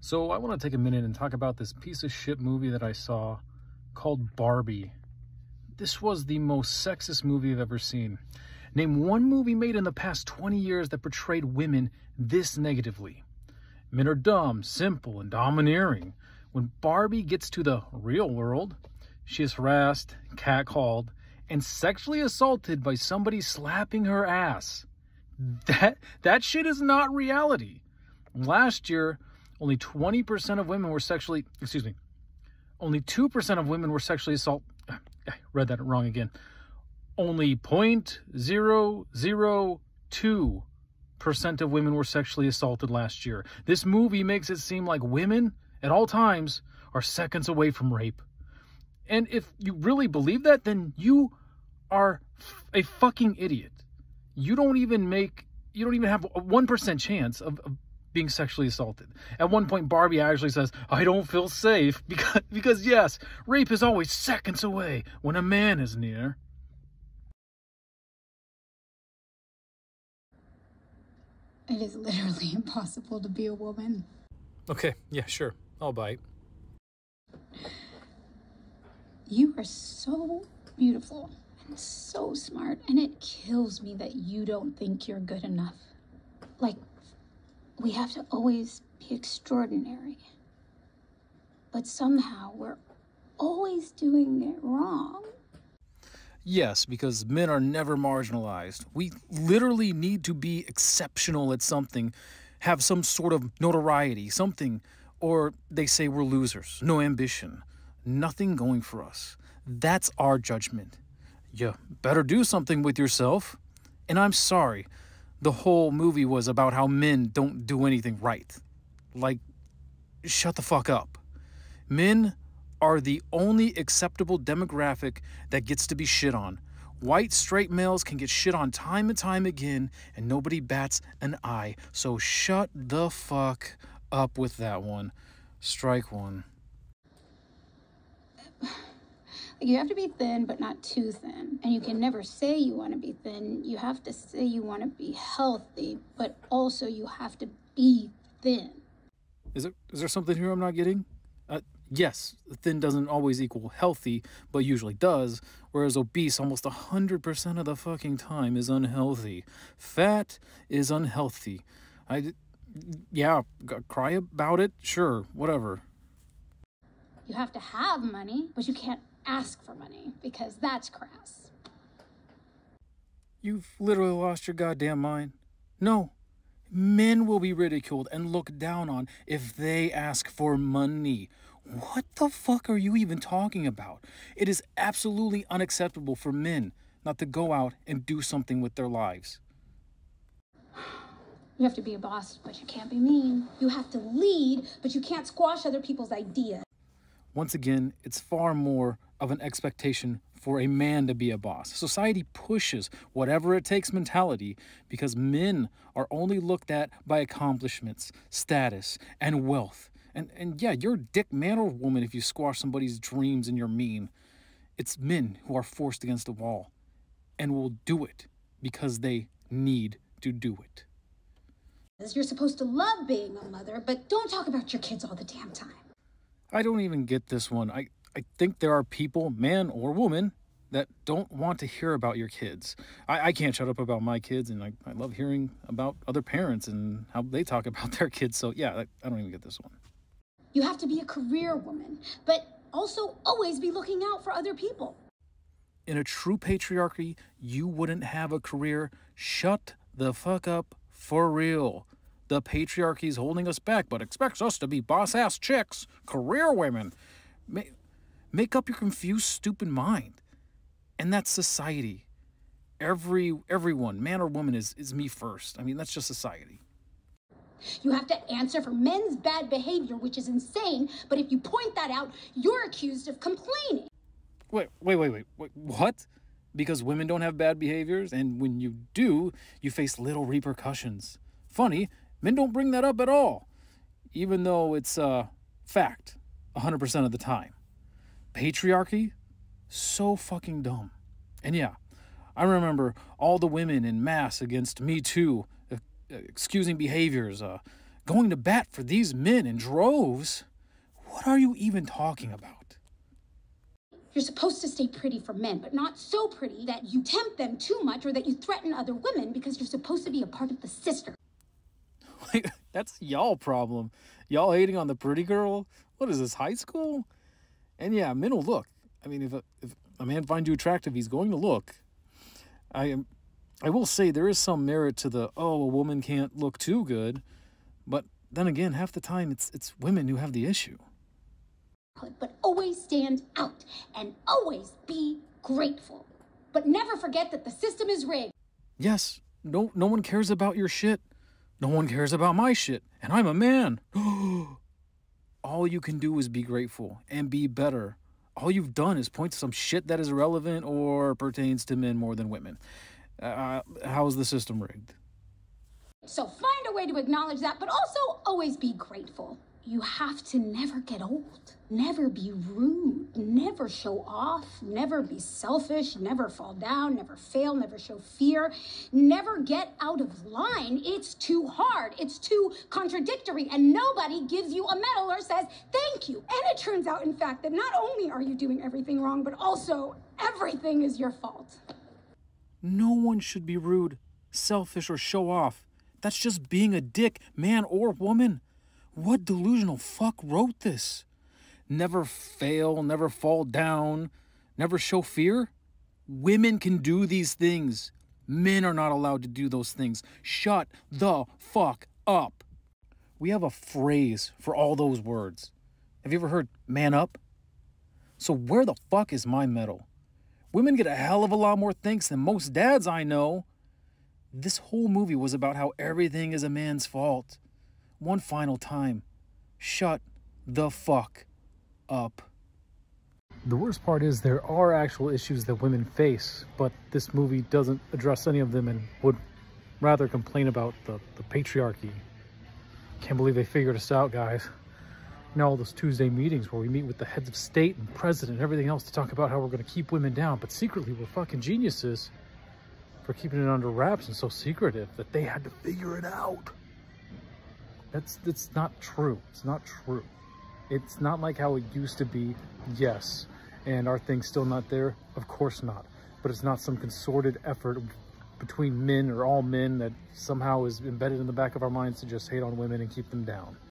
So I want to take a minute and talk about this piece of shit movie that I saw called Barbie. This was the most sexist movie I've ever seen. Name one movie made in the past 20 years that portrayed women this negatively. Men are dumb, simple, and domineering. When Barbie gets to the real world, she is harassed, catcalled, and sexually assaulted by somebody slapping her ass. That shit is not reality. Last year, only 20% of women were sexually, only 2% of women were sexually assaulted. I read that wrong again. Only 0.002% of women were sexually assaulted last year. This movie makes it seem like women at all times are seconds away from rape. And if you really believe that, then you are a fucking idiot. You don't even have a 1% chance of being sexually assaulted. At one point, Barbie actually says, "I don't feel safe," because yes, rape is always seconds away when a man is near. It is literally impossible to be a woman. Okay, yeah, sure. I'll bite. You are so beautiful and so smart, and it kills me that you don't think you're good enough. Like, we have to always be extraordinary. But somehow we're always doing it wrong. Yes, because men are never marginalized. We literally need to be exceptional at something, have some sort of notoriety, something, or they say we're losers. No ambition, nothing going for us. That's our judgment. You better do something with yourself. And I'm sorry, the whole movie was about how men don't do anything right. Like, shut the fuck up. Men are the only acceptable demographic that gets to be shit on. White straight males can get shit on time and time again, and nobody bats an eye. So shut the fuck up with that one. Strike one. You have to be thin, but not too thin. And you can never say you want to be thin. You have to say you want to be healthy, but also you have to be thin. Is there something here I'm not getting? Yes, thin doesn't always equal healthy, but usually does, whereas obese almost 100% of the fucking time is unhealthy. Fat is unhealthy. Cry about it? Sure, whatever. You have to have money, but you can't ask for money, because that's crass. You've literally lost your goddamn mind. No. Men will be ridiculed and looked down on if they ask for money. What the fuck are you even talking about? It is absolutely unacceptable for men not to go out and do something with their lives. You have to be a boss, but you can't be mean. You have to lead, but you can't squash other people's ideas. Once again, it's far more of an expectation for a man to be a boss. Society pushes whatever it takes mentality because men are only looked at by accomplishments, status, and wealth. And yeah, you're a dick man or woman if you squash somebody's dreams and you're mean. It's men who are forced against the wall and will do it because they need to do it. You're supposed to love being a mother, but don't talk about your kids all the damn time. I don't even get this one. I think there are people, man or woman, that don't want to hear about your kids. I can't shut up about my kids, and I love hearing about other parents and how they talk about their kids. So yeah, I don't even get this one. You have to be a career woman, but also always be looking out for other people. In a true patriarchy, you wouldn't have a career. Shut the fuck up for real. The patriarchy is holding us back, but expects us to be boss-ass chicks, career women. Make up your confused, stupid mind. And that's society. Everyone, man or woman, is me first. I mean, that's just society. You have to answer for men's bad behavior, which is insane, but if you point that out, you're accused of complaining. Wait, what? Because women don't have bad behaviors, and when you do, you face little repercussions. Funny, men don't bring that up at all, even though it's a fact 100% of the time. Patriarchy? So fucking dumb. And yeah, I remember all the women in mass against Me Too, excusing behaviors, going to bat for these men in droves. What are you even talking about? You're supposed to stay pretty for men, but not so pretty that you tempt them too much or that you threaten other women, because you're supposed to be a part of the sister. That's y'all problem. Y'all hating on the pretty girl? What is this, high school? And yeah, men will look. I mean, if a man finds you attractive, he's going to look. I will say there is some merit to the, oh, a woman can't look too good. But then again, half the time it's women who have the issue. But always stand out and always be grateful. But never forget that the system is rigged. Yes, no one cares about your shit. No one cares about my shit. And I'm a man. All you can do is be grateful and be better. All you've done is point to some shit that is irrelevant or pertains to men more than women. How is the system rigged? So find a way to acknowledge that, but also always be grateful. You have to never get old, never be rude, never show off, never be selfish, never fall down, never fail, never show fear, never get out of line. It's too hard. It's too contradictory, and nobody gives you a medal or says thank you. And it turns out, in fact, that not only are you doing everything wrong, but also everything is your fault. No one should be rude, selfish, or show off. That's just being a dick, man or woman. What delusional fuck wrote this? Never fail, never fall down, never show fear? Women can do these things. Men are not allowed to do those things. Shut the fuck up. We have a phrase for all those words. Have you ever heard man up? So where the fuck is my medal? Women get a hell of a lot more thanks than most dads I know. This whole movie was about how everything is a man's fault. One final time, shut the fuck up. The worst part is there are actual issues that women face, but this movie doesn't address any of them and would rather complain about the patriarchy. Can't believe they figured us out, guys. You know, all those Tuesday meetings where we meet with the heads of state and president and everything else to talk about how we're going to keep women down, but secretly we're fucking geniuses for keeping it under wraps and so secretive that they had to figure it out. That's not true. It's not true. It's not like how it used to be, yes. And are things still not there? Of course not. But it's not some concerted effort between men or all men that somehow is embedded in the back of our minds to just hate on women and keep them down.